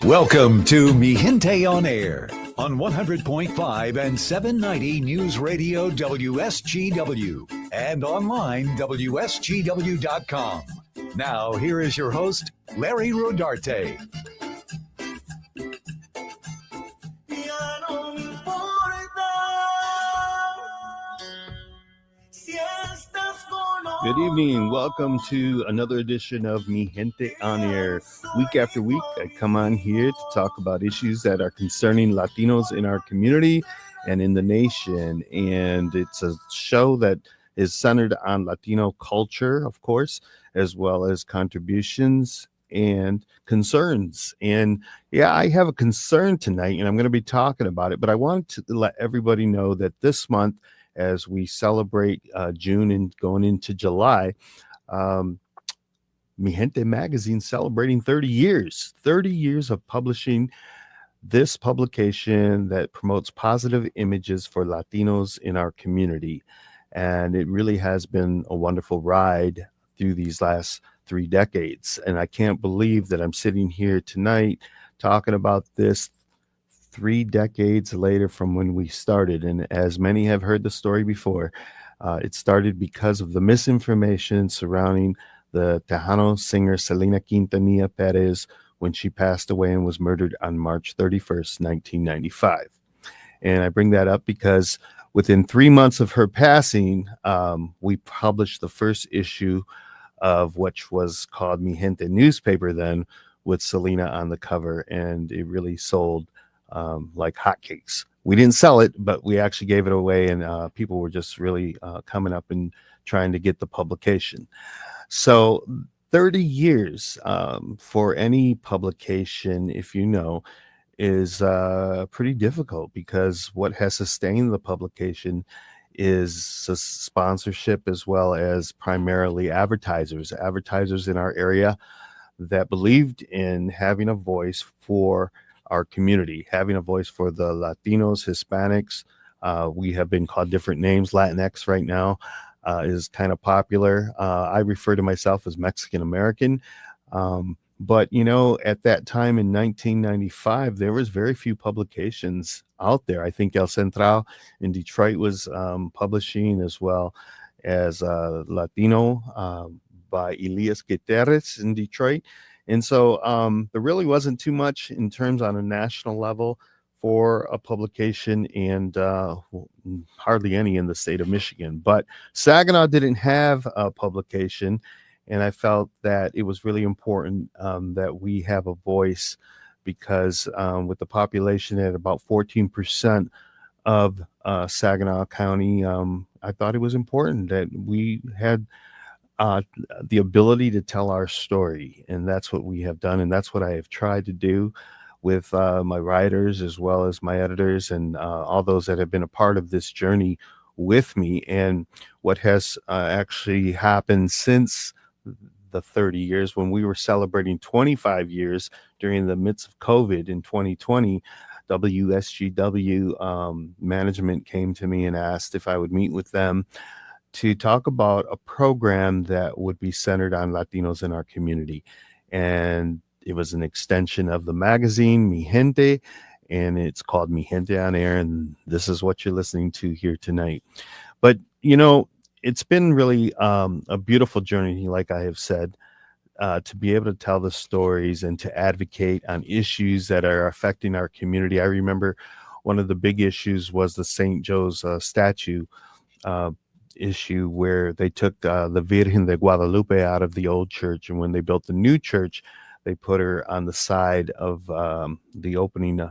Welcome to Mi Gente on Air on 100.5 and 790 News Radio WSGW and online WSGW.com. Now, here is your host, Larry Rodarte. Good evening. Welcome to another edition of Mi Gente on Air. Week after week, I come on here to talk about issues that are concerning Latinos in our community and in the nation. And it's a show that is centered on Latino culture, of course, as well as contributions and concerns. And yeah, I have a concern tonight, and I'm going to be talking about it. But I want to let everybody know that this month, as we celebrate June and going into July, Mi Gente magazine celebrating 30 years of publishing this publication that promotes positive images for Latinos in our community. And it really has been a wonderful ride through these last 3 decades. And I can't believe that I'm sitting here tonight talking about this 3 decades later from when we started. And as many have heard the story before, it started because of the misinformation surrounding the Tejano singer Selena Quintanilla Perez when she passed away and was murdered on March 31st, 1995. And I bring that up because within 3 months of her passing, we published the first issue of which was called Mi Gente newspaper then, with Selena on the cover, and it really sold like hotcakes. We didn't sell it, but we actually gave it away, and people were just really coming up and trying to get the publication. So 30 years for any publication, if you know, is pretty difficult, because what has sustained the publication is sponsorship, as well as primarily advertisers in our area that believed in having a voice for our community, having a voice for the Latinos, Hispanics. We have been called different names. Latinx right now is kind of popular. I refer to myself as Mexican American. But, you know, at that time in 1995, there was very few publications out there. I think El Central in Detroit was publishing, as well as Latino by Elias Gutierrez in Detroit. And so there really wasn't too much in terms on a national level for a publication, and hardly any in the state of Michigan. But Saginaw didn't have a publication, and I felt that it was really important that we have a voice, because with the population at about 14% of Saginaw County, I thought it was important that we had the ability to tell our story. And that's what we have done, and that's what I have tried to do with my writers, as well as my editors, and all those that have been a part of this journey with me. And what has actually happened since the 30 years, when we were celebrating 25 years during the midst of COVID in 2020, WSGW management came to me and asked if I would meet with them to talk about a program that would be centered on Latinos in our community. And it was an extension of the magazine, Mi Gente, and it's called Mi Gente on Air, and this is what you're listening to here tonight. But, you know, it's been really a beautiful journey, like I have said, to be able to tell the stories and to advocate on issues that are affecting our community. I remember one of the big issues was the St. Joe's statue issue, where they took the Virgen de Guadalupe out of the old church, and when they built the new church, they put her on the side of the opening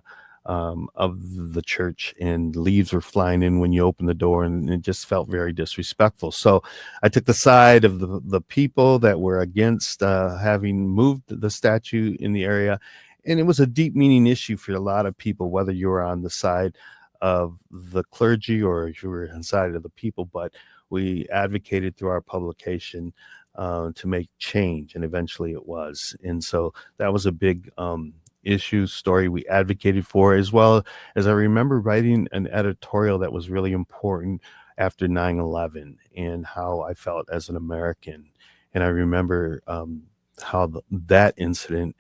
of the church, and leaves were flying in when you open the door, and it just felt very disrespectful. So I took the side of the people that were against having moved the statue in the area, and it was a deep meaning issue for a lot of people, whether you were on the side of the clergy or if you were inside of the people. But we advocated through our publication to make change, and eventually it was. And so that was a big issue story we advocated for, as well as I remember writing an editorial that was really important after 9/11 and how I felt as an American. And I remember how that incident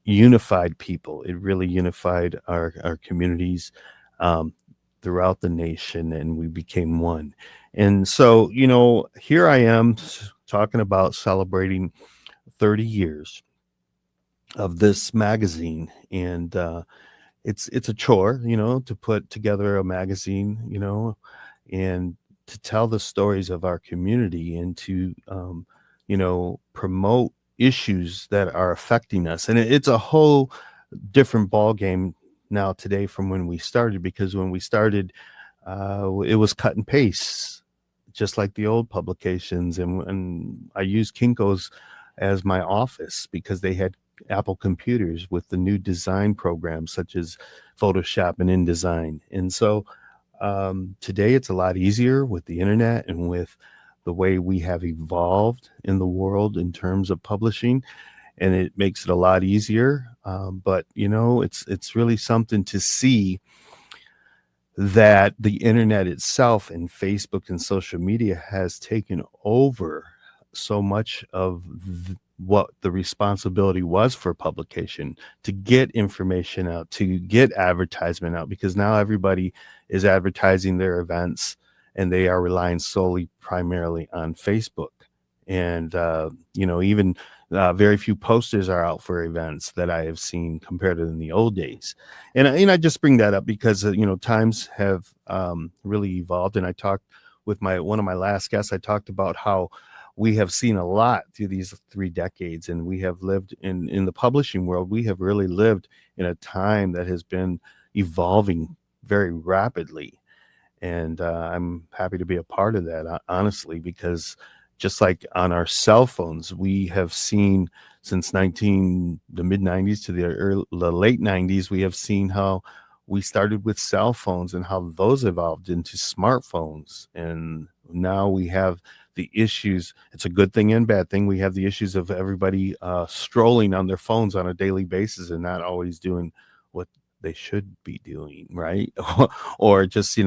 unified people. It really unified our communities um, throughout the nation, and we became one. And so, here I am talking about celebrating 30 years of this magazine, and it's a chore, to put together a magazine, and to tell the stories of our community and to promote issues that are affecting us. And it's a whole different ball game now today from when we started, because when we started, it was cut and paste, just like the old publications. And I used Kinko's as my office because they had Apple computers with the new design programs such as Photoshop and InDesign. And so today it's a lot easier with the internet and with the way we have evolved in the world in terms of publishing, and it makes it a lot easier. But it's really something to see that the internet itself and Facebook and social media has taken over so much of what the responsibility was for publication, to get information out, to get advertisement out, because now everybody is advertising their events and they are relying solely primarily on Facebook. And even very few posters are out for events that I have seen compared to in the old days. And I just bring that up because times have really evolved. And I talked with one of my last guests. I talked about how we have seen a lot through these 3 decades, and we have lived in the publishing world. We have really lived in a time that has been evolving very rapidly. And I'm happy to be a part of that, honestly, because just like on our cell phones, we have seen since the mid 90s to the late 90s, we have seen how we started with cell phones and how those evolved into smartphones. And now we have the issues. It's a good thing and bad thing. We have the issues of everybody strolling on their phones on a daily basis and not always doing what they should be doing, right? Or just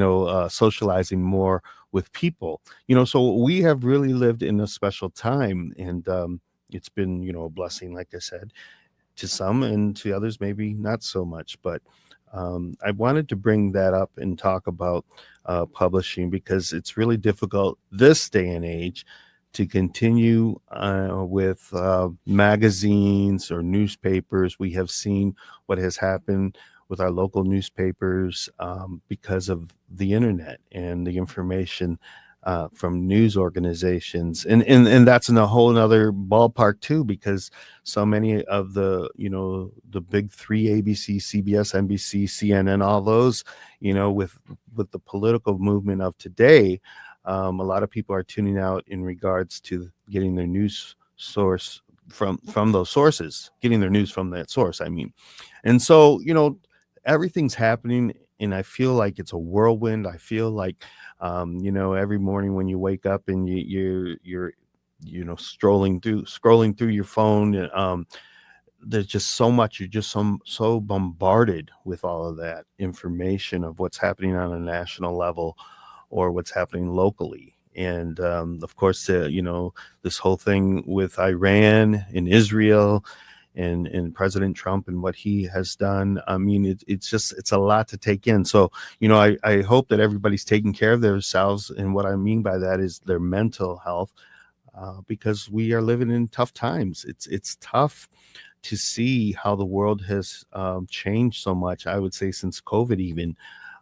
socializing more with people. So we have really lived in a special time, and it's been a blessing, like I said, to some, and to others maybe not so much. But I wanted to bring that up and talk about publishing, because it's really difficult this day and age to continue with magazines or newspapers. We have seen what has happened with our local newspapers because of the internet and the information from news organizations. And that's in a whole nother ballpark too, because so many of the big three, ABC, CBS, NBC, CNN, all those, with the political movement of today, a lot of people are tuning out in regards to getting their news source from those sources, getting their news from that source, I mean. And so, everything's happening, and I feel like it's a whirlwind. I feel like, every morning when you wake up and you're scrolling through your phone, there's just so much. You're just so bombarded with all of that information of what's happening on a national level or what's happening locally. And of course, this whole thing with Iran and Israel and President Trump and what he has done. I mean, it's a lot to take in. So, I hope that everybody's taking care of themselves. And what I mean by that is their mental health, because we are living in tough times. It's tough to see how the world has changed so much. I would say since COVID, even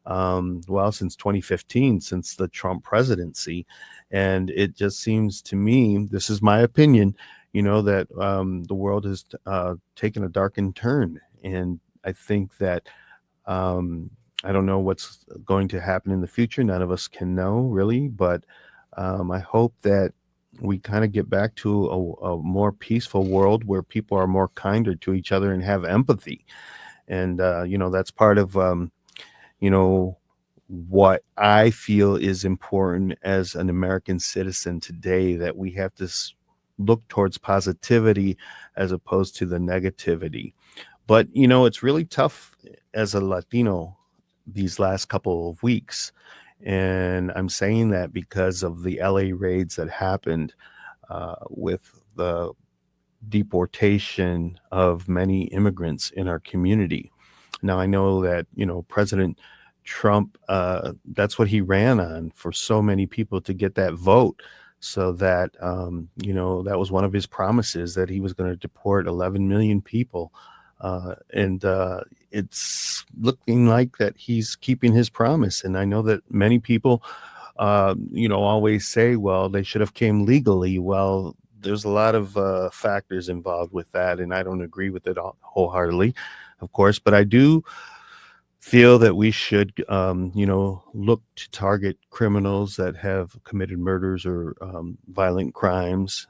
since 2015, since the Trump presidency. And it just seems to me, this is my opinion, that the world has taken a darkened turn. And I think that I don't know what's going to happen in the future. None of us can know, really. But I hope that we kind of get back to a more peaceful world where people are more kinder to each other and have empathy. And, that's part of, what I feel is important as an American citizen today, that we have to look towards positivity as opposed to the negativity. But, it's really tough as a Latino these last couple of weeks. And I'm saying that because of the LA raids that happened with the deportation of many immigrants in our community. Now, I know that, President Trump, that's what he ran on for so many people to get that vote. So that, that was one of his promises that he was going to deport 11 million people. And it's looking like that he's keeping his promise. And I know that many people, always say, well, they should have came legally. Well, there's a lot of factors involved with that, and I don't agree with it wholeheartedly, of course, but I do feel that we should, look to target criminals that have committed murders or violent crimes.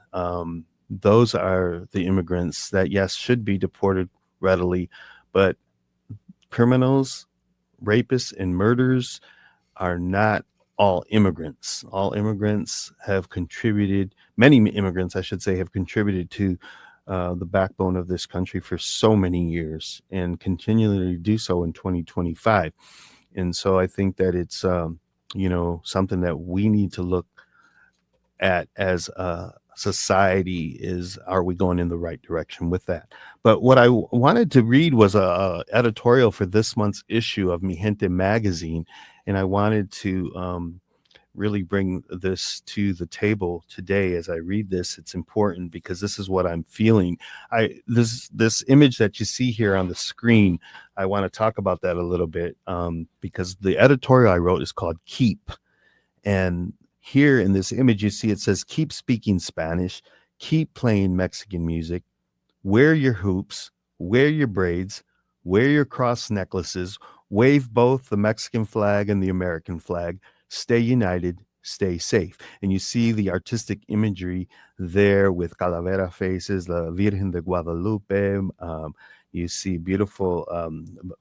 Those are the immigrants that, yes, should be deported readily, but criminals, rapists, and murderers are not all immigrants. All immigrants have contributed, many immigrants, I should say, have contributed to the backbone of this country for so many years and continually do so in 2025. And so I think that it's, something that we need to look at as a society is, are we going in the right direction with that? But what I wanted to read was a editorial for this month's issue of Mi Gente magazine, and I wanted to really bring this to the table today. As I read this, it's important because this is what I'm feeling. This image that you see here on the screen, I want to talk about that a little bit, because the editorial I wrote is called Keep. And here in this image, you see it says, keep speaking Spanish, keep playing Mexican music, wear your hoops, wear your braids, wear your cross necklaces, wave both the Mexican flag and the American flag, stay united, stay safe. And you see the artistic imagery there with calavera faces, the Virgen de Guadalupe. You see beautiful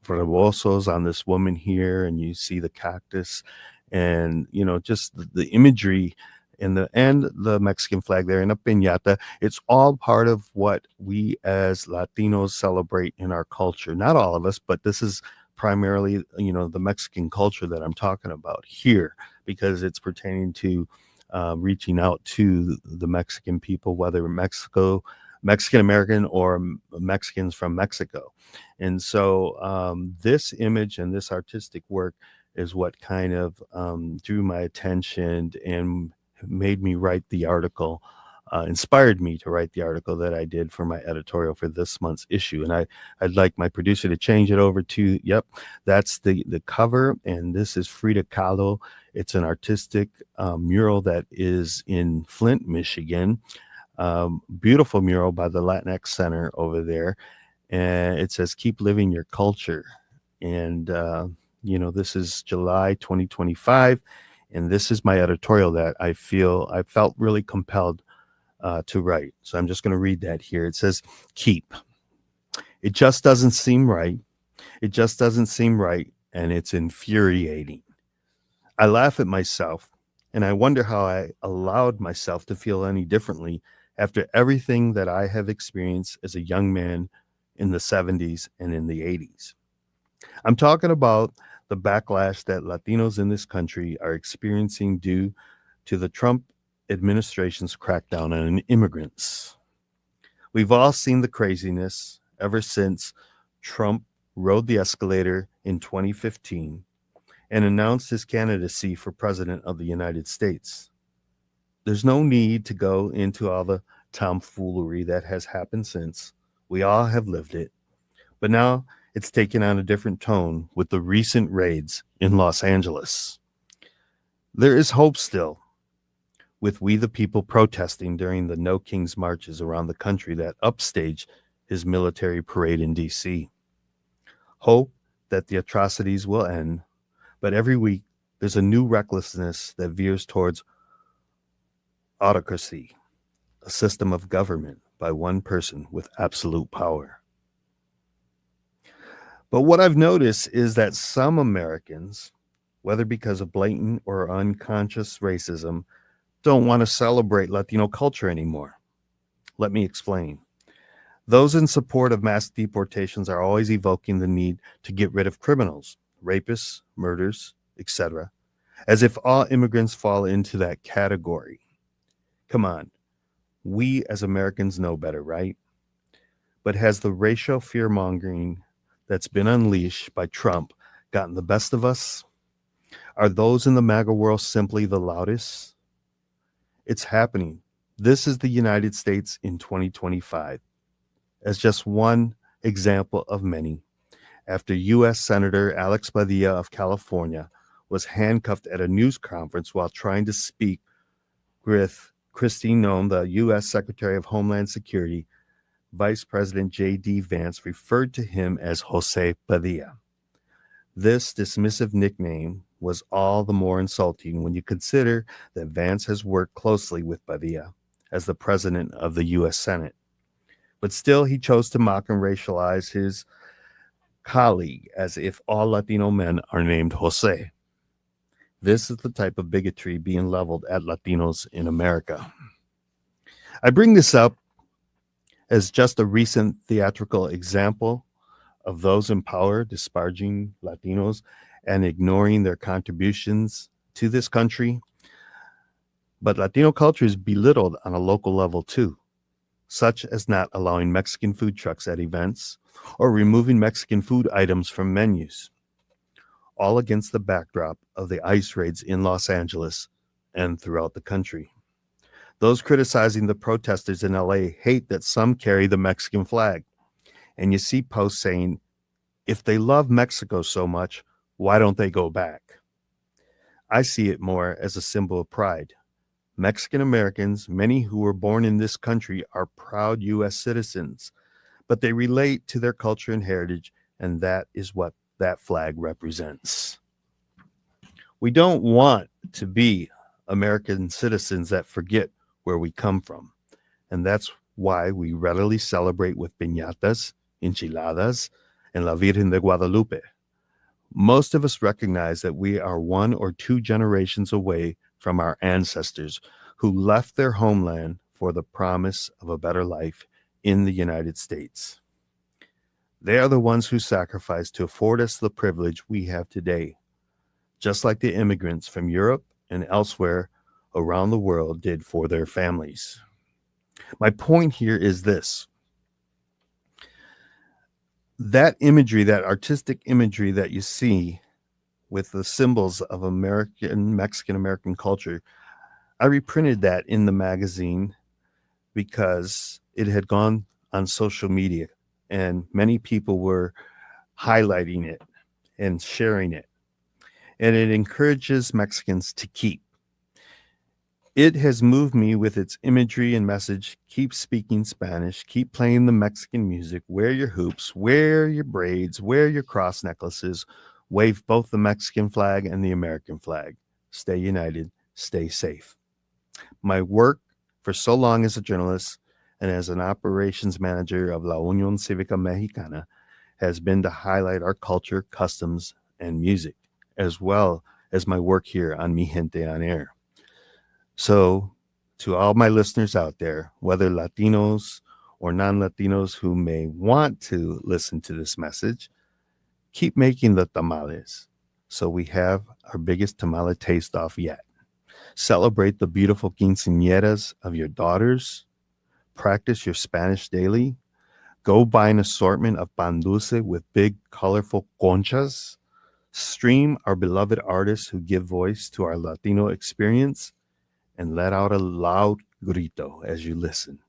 rebosos on this woman here, and you see the cactus, and just the imagery and the Mexican flag there and a piñata. It's all part of what we as Latinos celebrate in our culture. Not all of us, but this is primarily, the Mexican culture that I'm talking about here, because it's pertaining to reaching out to the Mexican people, whether Mexican American or Mexicans from Mexico. And so this image and this artistic work is what kind of drew my attention and made me write the article, inspired me to write the article that I did for my editorial for this month's issue. And I'd like my producer to change it over to, yep, that's the cover. And this is Frida Kahlo. It's an artistic mural that is in Flint, Michigan. Beautiful mural by the Latinx Center over there. And it says, keep living your culture. And, this is July 2025. And this is my editorial that I felt really compelled to write. So I'm just going to read that here. It says, keep. It just doesn't seem right. It just doesn't seem right. And it's infuriating. I laugh at myself, and I wonder how I allowed myself to feel any differently after everything that I have experienced as a young man in the 70s and in the 80s. I'm talking about the backlash that Latinos in this country are experiencing due to the Trump administration's crackdown on immigrants. We've all seen the craziness ever since Trump rode the escalator in 2015 and announced his candidacy for president of the United States. There's no need to go into all the tomfoolery that has happened since. We all have lived it. But now it's taken on a different tone with the recent raids in Los Angeles. There is hope still, with We the People protesting during the No Kings marches around the country that upstaged his military parade in D.C. Hope that the atrocities will end, but every week there's a new recklessness that veers towards autocracy, a system of government by one person with absolute power. But what I've noticed is that some Americans, whether because of blatant or unconscious racism, don't want to celebrate Latino culture anymore. Let me explain. Those in support of mass deportations are always evoking the need to get rid of criminals, rapists, murders, etc., as if all immigrants fall into that category. Come on, we as Americans know better, right? But has the racial fear mongering that's been unleashed by Trump gotten the best of us? Are those in the MAGA world simply the loudest? It's happening. This is the United States in 2025, as just one example of many. After U.S. Senator Alex Padilla of California was handcuffed at a news conference while trying to speak with Christine Noem, the U.S. Secretary of Homeland Security, Vice President J.D. Vance referred to him as Jose Padilla. This dismissive nickname was all the more insulting when you consider that Vance has worked closely with Padilla as the president of the U.S. Senate. But still, he chose to mock and racialize his colleague as if all Latino men are named Jose. This is the type of bigotry being leveled at Latinos in America. I bring this up as just a recent theatrical example of those in power disparaging Latinos and ignoring their contributions to this country. But Latino culture is belittled on a local level too, such as not allowing Mexican food trucks at events or removing Mexican food items from menus, all against the backdrop of the ICE raids in Los Angeles and throughout the country. Those criticizing the protesters in LA hate that some carry the Mexican flag. And you see posts saying, if they love Mexico so much, why don't they go back? I see it more as a symbol of pride. Mexican Americans, many who were born in this country, are proud U.S. citizens, but they relate to their culture and heritage, and that is what that flag represents. We don't want to be American citizens that forget where we come from, and that's why we readily celebrate with piñatas, enchiladas, and La Virgen de Guadalupe. Most of us recognize that we are 1 or 2 generations away from our ancestors who left their homeland for the promise of a better life in the United States. They are the ones who sacrificed to afford us the privilege we have today, just like the immigrants from Europe and elsewhere around the world did for their families. My point here is this. That imagery, that artistic imagery that you see with the symbols of Mexican American culture, I reprinted that in the magazine because it had gone on social media and many people were highlighting it and sharing it. And it encourages Mexicans to keep. It has moved me with its imagery and message. Keep speaking Spanish, keep playing the Mexican music, wear your hoops, wear your braids, wear your cross necklaces, wave both the Mexican flag and the American flag. Stay united, stay safe. My work for so long as a journalist and as an operations manager of La Unión Cívica Mexicana has been to highlight our culture, customs, and music, as well as my work here on Mi Gente on Air. So, to all my listeners out there, whether Latinos or non-Latinos who may want to listen to this message, keep making the tamales so we have our biggest tamale taste-off yet. Celebrate the beautiful quinceañeras of your daughters. Practice your Spanish daily. Go buy an assortment of pan dulce with big, colorful conchas. Stream our beloved artists who give voice to our Latino experience. And let out a loud grito as you listen.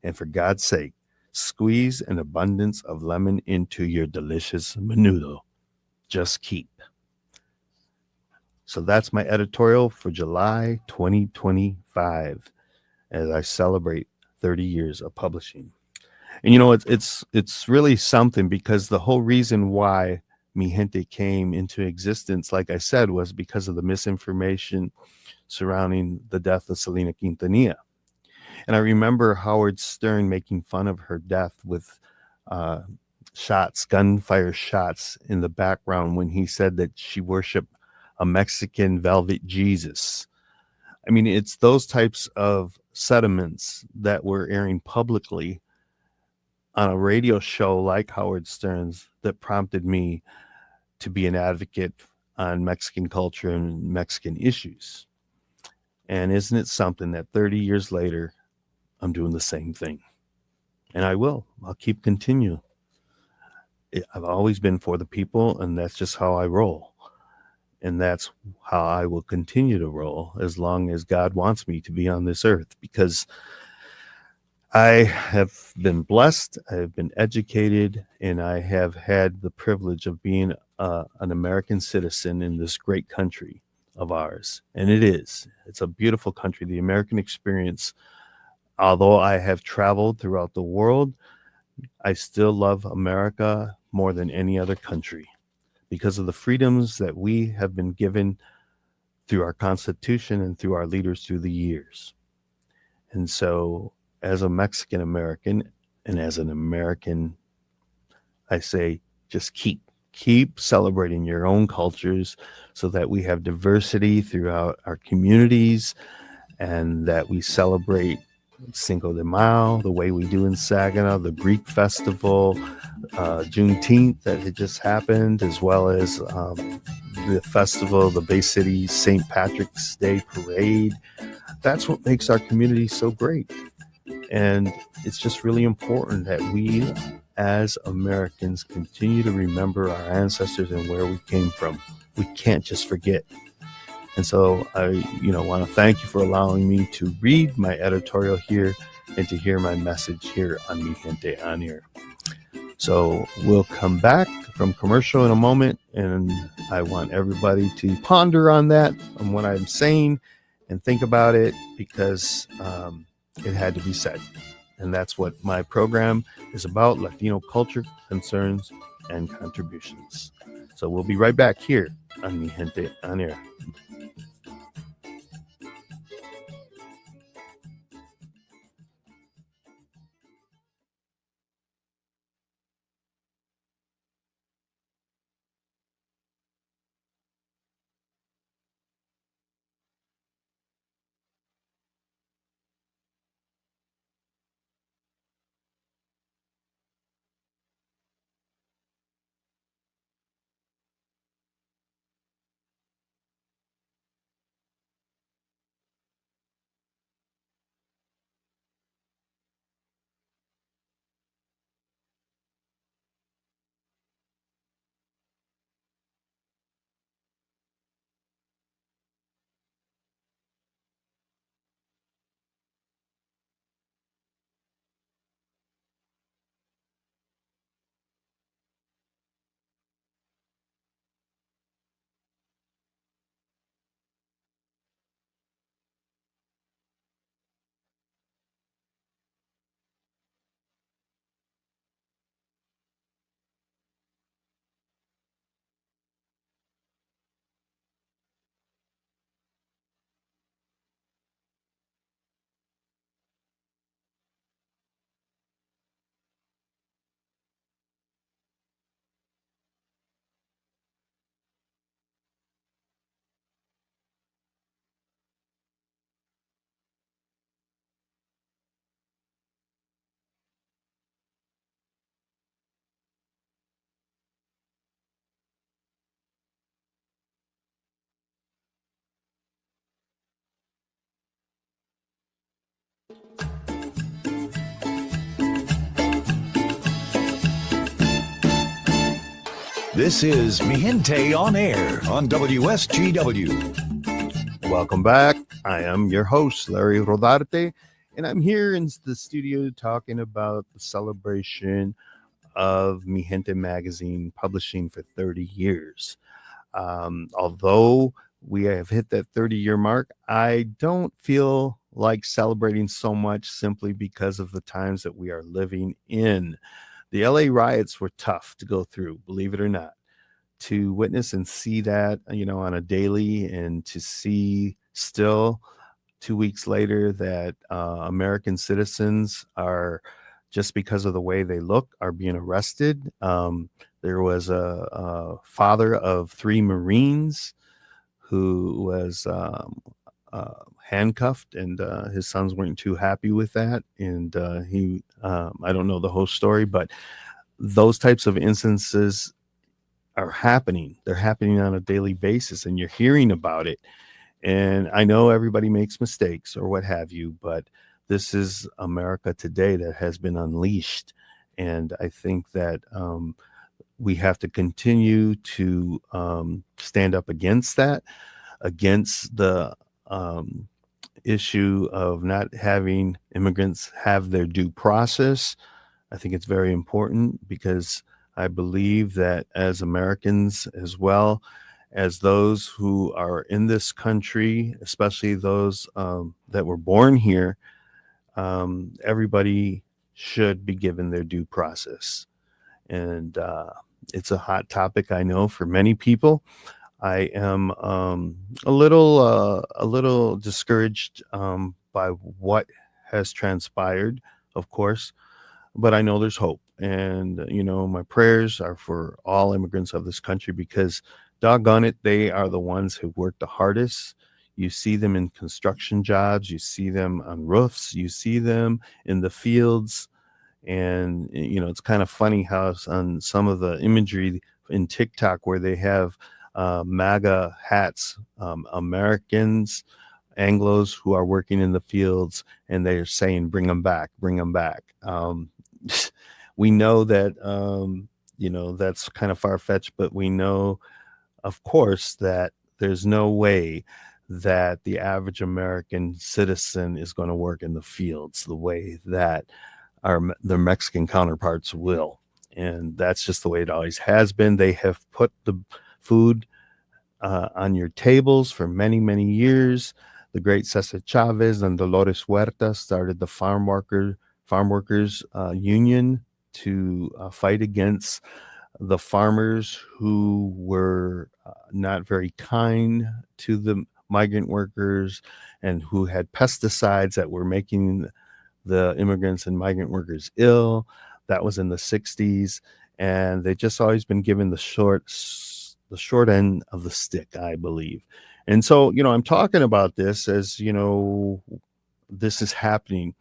And for God's sake, squeeze an abundance of lemon into your delicious menudo. Just keep. So that's my editorial for July 2025 as I celebrate 30 years of publishing. And you know, it's really something because the whole reason why Mi Gente came into existence, like I said, was because of the misinformation surrounding the death of Selena Quintanilla. And I remember Howard Stern making fun of her death with gunfire shots in the background when he said that she worshiped a Mexican velvet Jesus. I mean, it's those types of sentiments that were airing publicly on a radio show like Howard Stern's that prompted me to be an advocate on Mexican culture and Mexican issues. And isn't it something that 30 years later, I'm doing the same thing? And I'll keep continue. I've always been for the people, and that's just how I roll. And that's how I will continue to roll as long as God wants me to be on this earth, because I have been blessed, I have been educated, and I have had the privilege of being an American citizen in this great country of ours. And it's a beautiful country. The American experience, although I have traveled throughout the world, I still love America more than any other country because of the freedoms that we have been given through our Constitution and through our leaders through the years. And so, as a Mexican American and as an American, I say just keep celebrating your own cultures so that we have diversity throughout our communities and that we celebrate Cinco de Mayo the way we do in Saginaw, the Greek festival, Juneteenth that had just happened, as well as the festival, the Bay City St. Patrick's Day Parade. That's what makes our community so great. And it's just really important that we as Americans continue to remember our ancestors and where we came from. We can't just forget. And so I, want to thank you for allowing me to read my editorial here and to hear my message here on Mi Gente On Air. So we'll come back from commercial in a moment, and I want everybody to ponder on that, on what I'm saying, and think about it, because it had to be said. And that's what my program is about: Latino culture, concerns, and contributions. So we'll be right back here on Mi Gente On Air. This is Mi Gente On Air on WSGW. Welcome back. I am your host, Larry Rodarte, and I'm here in the studio talking about the celebration of Mi Gente magazine publishing for 30 years. Although we have hit that 30-year mark, I don't feel like celebrating so much simply because of the times that we are living in. The LA riots were tough to go through, believe it or not. To witness and see that, on a daily, and to see still 2 weeks later that American citizens are, just because of the way they look, are being arrested. There was a father of 3 Marines who was handcuffed, and his sons weren't too happy with that. And I don't know the whole story, but those types of instances are happening. They're happening on a daily basis, and you're hearing about it. And I know everybody makes mistakes or what have you, but this is America today that has been unleashed. And I think that we have to continue to stand up against that, against the issue of not having immigrants have their due process. I think it's very important because I believe that as Americans, as well as those who are in this country, especially those that were born here, everybody should be given their due process. And it's a hot topic, I know, for many people. I am a little discouraged by what has transpired, of course, but I know there's hope. And my prayers are for all immigrants of this country because, doggone it, they are the ones who work the hardest. You see them in construction jobs, you see them on roofs, you see them in the fields. And it's kind of funny how on some of the imagery in TikTok where they have MAGA hats, Americans, Anglos who are working in the fields, and they're saying, bring them back, bring them back. We know that, that's kind of far-fetched, but we know, of course, that there's no way that the average American citizen is going to work in the fields the way that their Mexican counterparts will. And that's just the way it always has been. They have put the food on your tables for many, many years. The great Cesar Chavez and Dolores Huerta started the farm workers union to fight against the farmers who were not very kind to the migrant workers and who had pesticides that were making the immigrants and migrant workers ill. That was in the 60s. And they just always been given the short end of the stick, I believe. And so, I'm talking about this as, this is happening,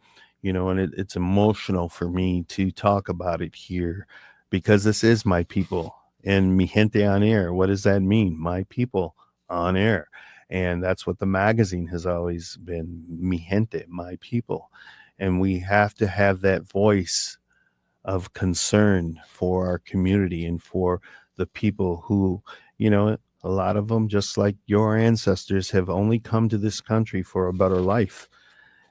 and it's emotional for me to talk about it here because this is my people and mi gente on air. What does that mean? My people on air. And that's what the magazine has always been, mi gente, my people. And we have to have that voice of concern for our community and for the people who, a lot of them, just like your ancestors, have only come to this country for a better life.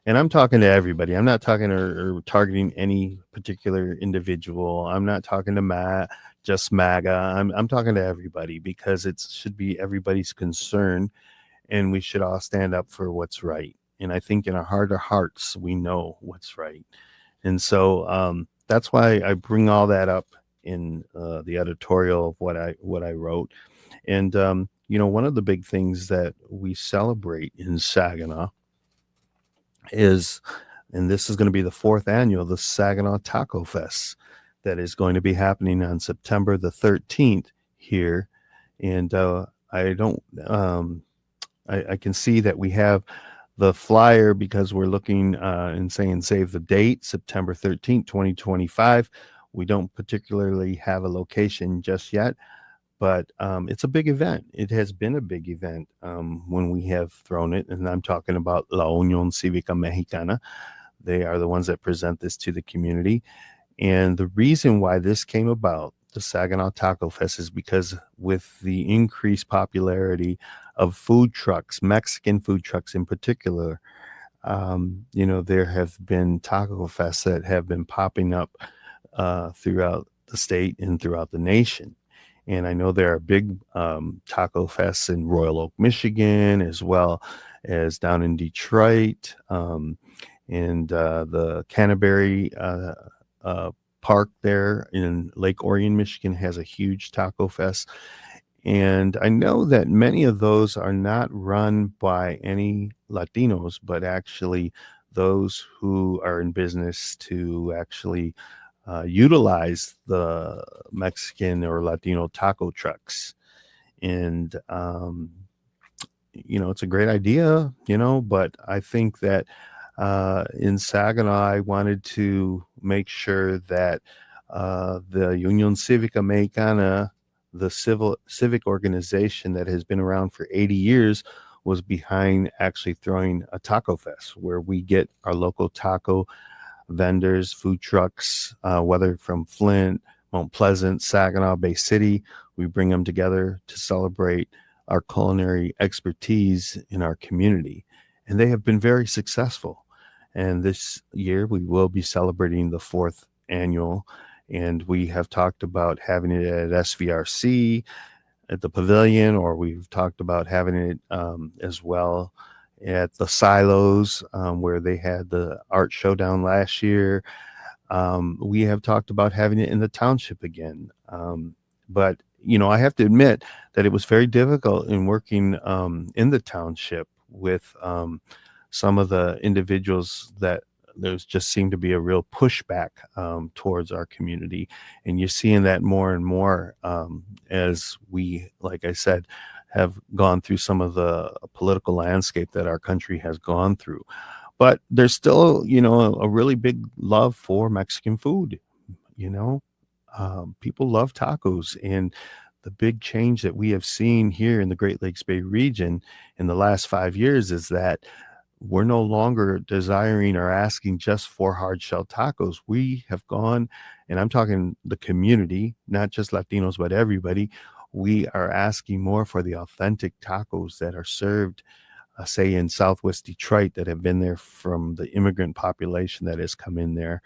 And I'm talking to everybody. I'm not talking or targeting any particular individual. I'm not talking to just MAGA. I'm talking to everybody because it should be everybody's concern, and we should all stand up for what's right. And I think in our heart of hearts, we know what's right. And so that's why I bring all that up in the editorial of what I wrote. And, one of the big things that we celebrate in Saginaw is, and this is going to be the 4th annual, the Saginaw Taco Fest that is going to be happening on September the 13th here. And I can see that we have the flyer because we're looking and saying save the date, September 13th, 2025. We don't particularly have a location just yet, but it's a big event. It has been a big event when we have thrown it. And I'm talking about La Unión Cívica Mexicana. They are the ones that present this to the community. And the reason why this came about, the Saginaw Taco Fest, is because with the increased popularity of food trucks, Mexican food trucks in particular, there have been taco fests that have been popping up throughout the state and throughout the nation. And I know there are big taco fests in Royal Oak, Michigan, as well as down in Detroit, and the Canterbury Park there in Lake Orion, Michigan, has a huge taco fest. And I know that many of those are not run by any Latinos, but actually those who are in business to actually utilize the Mexican or Latino taco trucks. And, it's a great idea, but I think that in Saginaw, I wanted to make sure that the Unión Cívica Mexicana the civic organization that has been around for 80 years was behind actually throwing a taco fest where we get our local taco vendors, food trucks, whether from Flint, Mount Pleasant, Saginaw, Bay City. We bring them together to celebrate our culinary expertise in our community. And they have been very successful. And this year we will be celebrating the fourth annual. And we have talked about having it at SVRC, at the pavilion, or we've talked about having it as well at the silos where they had the art showdown last year. We have talked about having it in the township again. But, I have to admit that it was very difficult in working in the township with some of the individuals that there's just seemed to be a real pushback towards our community. And you're seeing that more and more as we, like I said, have gone through some of the political landscape that our country has gone through. But there's still, a really big love for Mexican food. You know, People love tacos, and the big change that we have seen here in the Great Lakes Bay region in the last 5 years is that we're no longer desiring or asking just for hard shell tacos. We have gone, and I'm talking the community, not just Latinos, but everybody. We are asking more for the authentic tacos that are served, say in Southwest Detroit, that have been there from the immigrant population that has come in there.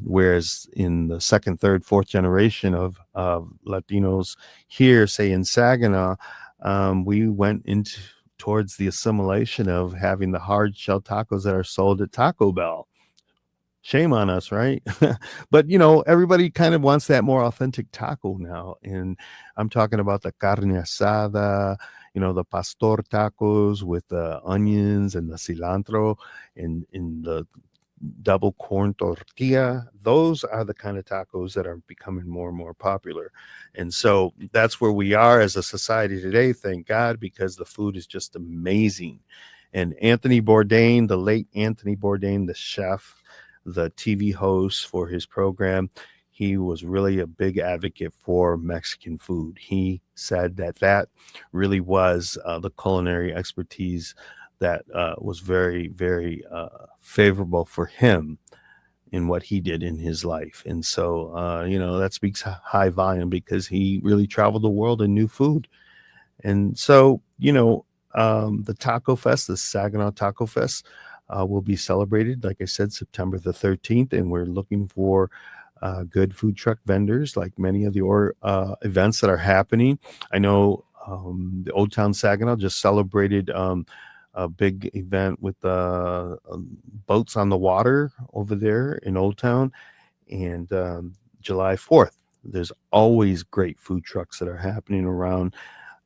Whereas in the second, third, fourth generation of Latinos here, say in Saginaw, we went into towards the assimilation of having the hard shell tacos that are sold at Taco Bell. Shame on us, right? But everybody kind of wants that more authentic taco now. And I'm talking about the carne asada, the pastor tacos with the onions and the cilantro and in the double corn tortilla. Those are the kind of tacos that are becoming more and more popular. And so that's where we are as a society today, thank God, because the food is just amazing. And Anthony Bourdain, the late Anthony Bourdain, the chef, the TV host for his program, he was really a big advocate for Mexican food. He said that really was the culinary expertise that was very, very favorable for him in what he did in his life. And so, that speaks high volume because he really traveled the world and knew food. And so, the Taco Fest, the Saginaw Taco Fest, will be celebrated, like I said, September the 13th. And we're looking for good food truck vendors, like many of the events that are happening. I know the Old Town Saginaw just celebrated a big event with boats on the water over there in Old Town. And July 4th, there's always great food trucks that are happening around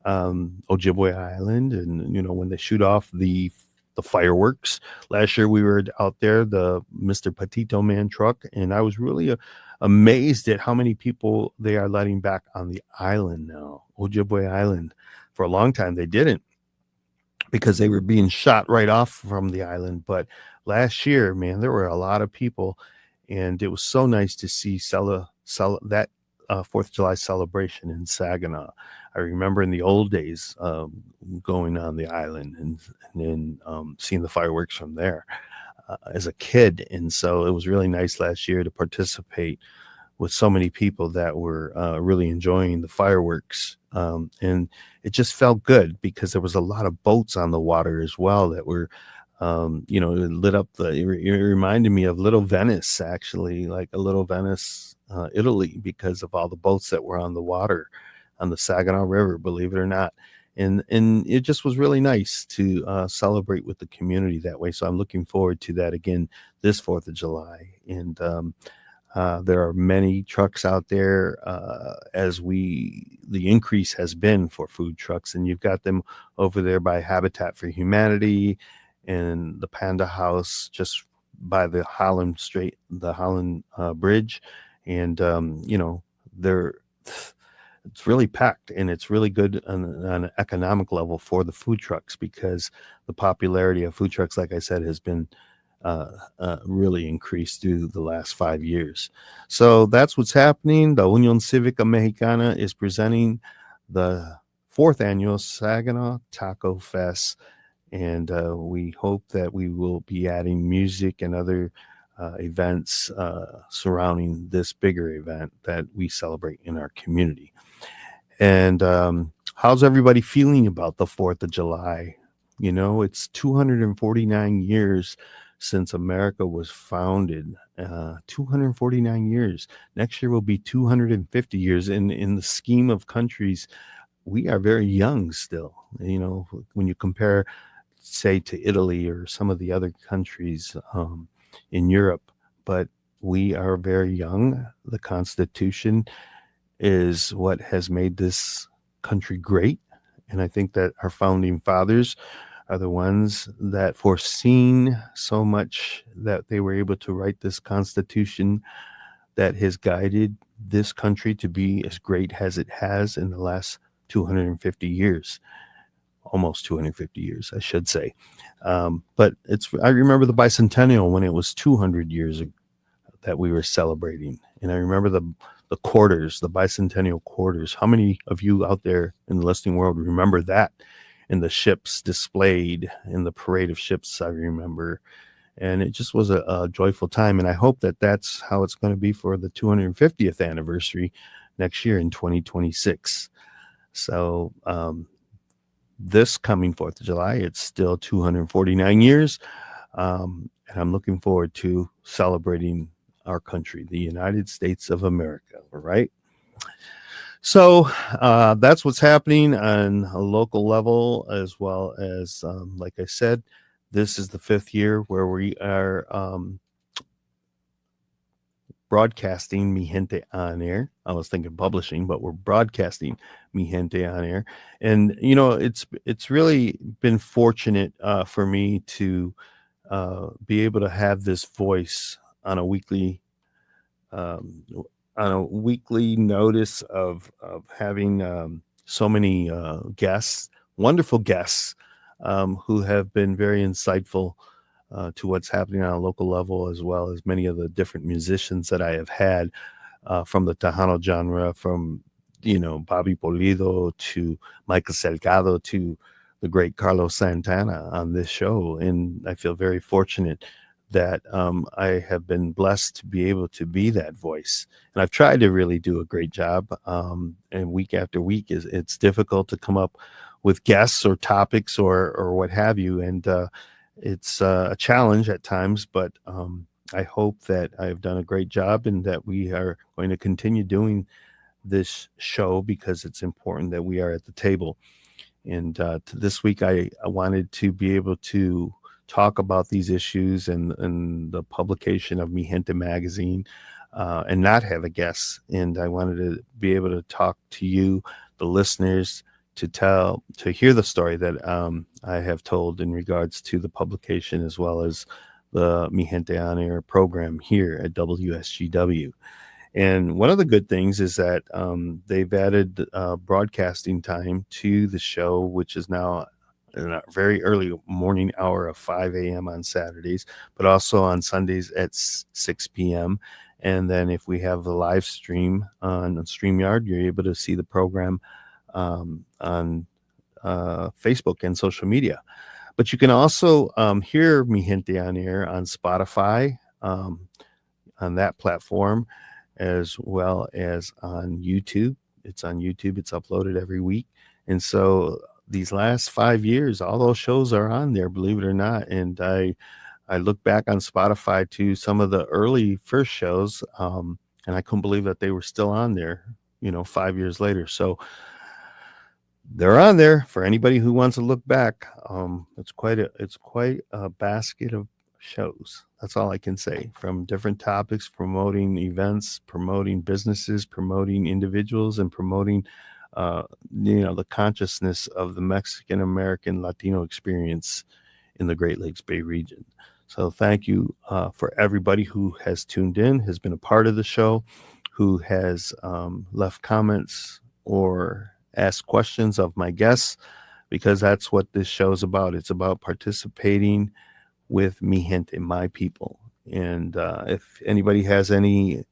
Ojibwe Island. And, when they shoot off the fireworks. Last year we were out there, the Mr. Petito Man truck, and I was really amazed at how many people they are letting back on the island now, Ojibwe Island. For a long time they didn't, because they were being shot right off from the island. But last year, man, there were a lot of people, and it was so nice to see that 4th of July celebration in Saginaw. I remember in the old days going on the island and then seeing the fireworks from there as a kid. And so it was really nice last year to participate with so many people that were really enjoying the fireworks. And it just felt good because there was a lot of boats on the water as well that were, it lit up it reminded me of Little Venice, actually, like a Little Venice, Italy, because of all the boats that were on the water on the Saginaw River, believe it or not. And it just was really nice to celebrate with the community that way. So I'm looking forward to that again this 4th of July. And there are many trucks out there the increase has been for food trucks, and you've got them over there by Habitat for Humanity and the Panda House just by the Holland Bridge. And, it's really packed, and it's really good on an economic level for the food trucks, because the popularity of food trucks, like I said, has been really increased through the last 5 years. So that's what's happening. The Unión Cívica Mexicana is presenting the fourth annual Saginaw Taco Fest, and we hope that we will be adding music and other events surrounding this bigger event that we celebrate in our community. And how's everybody feeling about the 4th of July? You know, it's 249 years since America was founded. 249 years. Next year will be 250 years. In the scheme of countries, we are very young still. You know, when you compare, say, to Italy or some of the other countries in Europe, but we are very young. The Constitution is what has made this country great. And I think that our founding fathers are the ones that foreseen so much that they were able to write this Constitution that has guided this country to be as great as it has in the last 250 years, almost 250 years, I should say. But I remember the bicentennial when it was 200 years that we were celebrating. And I remember the quarters, the bicentennial quarters. How many of you out there in the listening world remember that? And the ships displayed in the parade of ships, I remember. And it just was a joyful time. And I hope that that's how it's going to be for the 250th anniversary next year in 2026. So this coming 4th of July, it's still 249 years. And I'm looking forward to celebrating our country, the United States of America, right? So that's what's happening on a local level, as well as, like I said, this is the 5th year where we are broadcasting Mi Gente on air. I was thinking publishing, but we're broadcasting Mi Gente on air. And, you know, it's really been fortunate for me to be able to have this voice on a weekly notice of having so many guests, wonderful guests, who have been very insightful to what's happening on a local level, as well as many of the different musicians that I have had from the Tejano genre, from, you know, Bobby Polido to Michael Salgado to the great Carlos Santana on this show. And I feel very fortunate that I have been blessed to be able to be that voice. And I've tried to really do a great job. And week after week, it's difficult to come up with guests or topics or what have you. And it's a challenge at times, but I hope that I've done a great job and that we are going to continue doing this show, because it's important that we are at the table. And this week, I wanted to be able to talk about these issues and the publication of Mi Gente magazine, and not have a guest. And I wanted to be able to talk to you, the listeners, to hear the story that I have told in regards to the publication, as well as the Mi Gente on Air program here at WSGW. And one of the good things is that they've added broadcasting time to the show, which is now in a very early morning hour of 5 a.m. on Saturdays, but also on Sundays at 6 p.m. And then if we have the live stream on StreamYard, you're able to see the program on Facebook and social media. But you can also hear Mi Gente on air on Spotify, on that platform, as well as on YouTube. It's on YouTube. It's uploaded every week. And so these last 5 years, all those shows are on there, believe it or not. And I look back on Spotify to some of the early first shows, and I couldn't believe that they were still on there, 5 years later. So they're on there for anybody who wants to look back. It's quite a basket of shows. That's all I can say, from different topics, promoting events, promoting businesses, promoting individuals, and promoting the consciousness of the Mexican American Latino experience in the Great Lakes Bay region. So thank you for everybody who has tuned in, has been a part of the show, who has left comments or asked questions of my guests, because that's what this show is about. It's about participating with Mi Gente, my people. And if anybody has any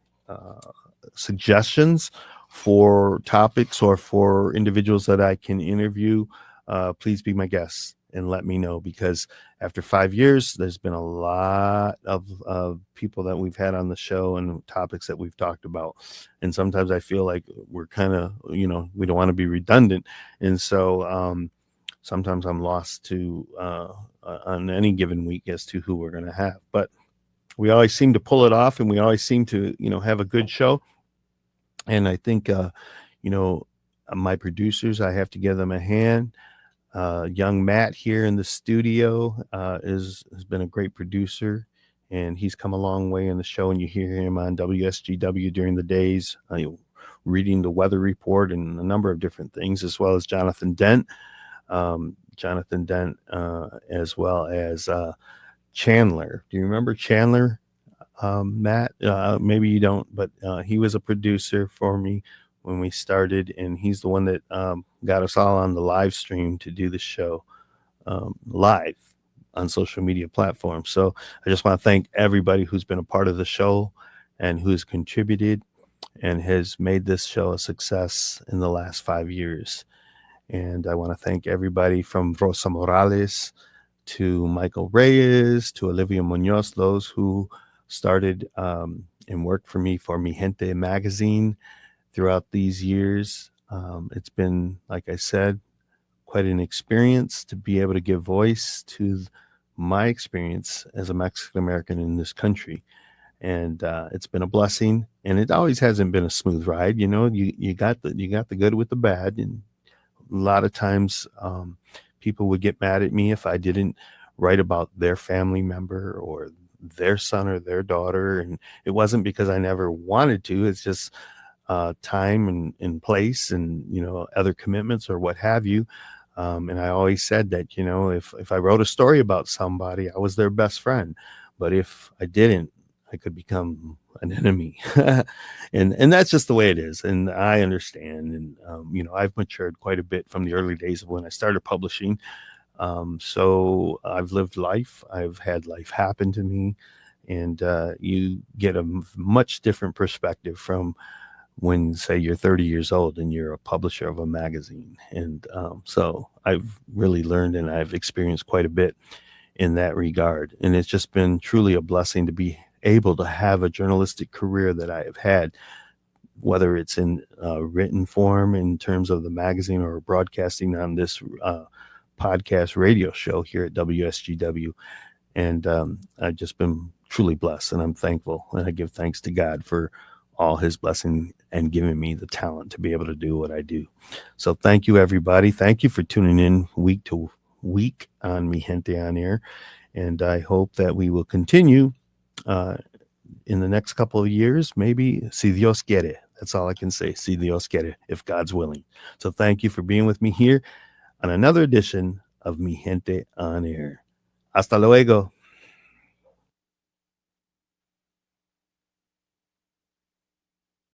suggestions for topics or for individuals that I can interview, please be my guest and let me know, because after 5 years, there's been a lot of people that we've had on the show and topics that we've talked about. And sometimes I feel like we're kind of, we don't want to be redundant. And so sometimes I'm lost to on any given week as to who we're going to have. But we always seem to pull it off, and we always seem to, have a good show. And I think, my producers, I have to give them a hand. Young Matt here in the studio has been a great producer, and he's come a long way in the show. And you hear him on WSGW during the days, reading the weather report and a number of different things, as well as Jonathan Dent, as well as Chandler. Do you remember Chandler, Matt? Maybe you don't, but he was a producer for me when we started, and he's the one that got us all on the live stream to do the show live on social media platforms. So I just want to thank everybody who's been a part of the show and who's contributed and has made this show a success in the last 5 years. And I want to thank everybody from Rosa Morales to Michael Reyes to Olivia Munoz, those who started and worked for me for Mi Gente magazine throughout these years. It's been, like I said, quite an experience to be able to give voice to my experience as a Mexican American in this country. And it's been a blessing, and it always hasn't been a smooth ride. You got the good with the bad, and a lot of times people would get mad at me if I didn't write about their family member or their son or their daughter. And it wasn't because I never wanted to. It's just time and place and, other commitments or what have you. And I always said that, if I wrote a story about somebody, I was their best friend. But if I didn't, I could become an enemy. and that's just the way it is. And I understand. And, I've matured quite a bit from the early days of when I started publishing. So I've lived life. I've had life happen to me. And you get a much different perspective from when, say, you're 30 years old and you're a publisher of a magazine. And so I've really learned, and I've experienced quite a bit in that regard. And it's just been truly a blessing to be able to have a journalistic career that I have had, whether it's in written form in terms of the magazine or broadcasting on this podcast radio show here at WSGW. And I've just been truly blessed, and I'm thankful. And I give thanks to God for all his blessing and giving me the talent to be able to do what I do. So thank you, everybody. Thank you for tuning in week to week on Mi Gente on Air. And I hope that we will continue in the next couple of years, maybe, si Dios quiere. That's all I can say, si Dios quiere, if God's willing. So thank you for being with me here on another edition of Mi Gente on Air. Hasta luego.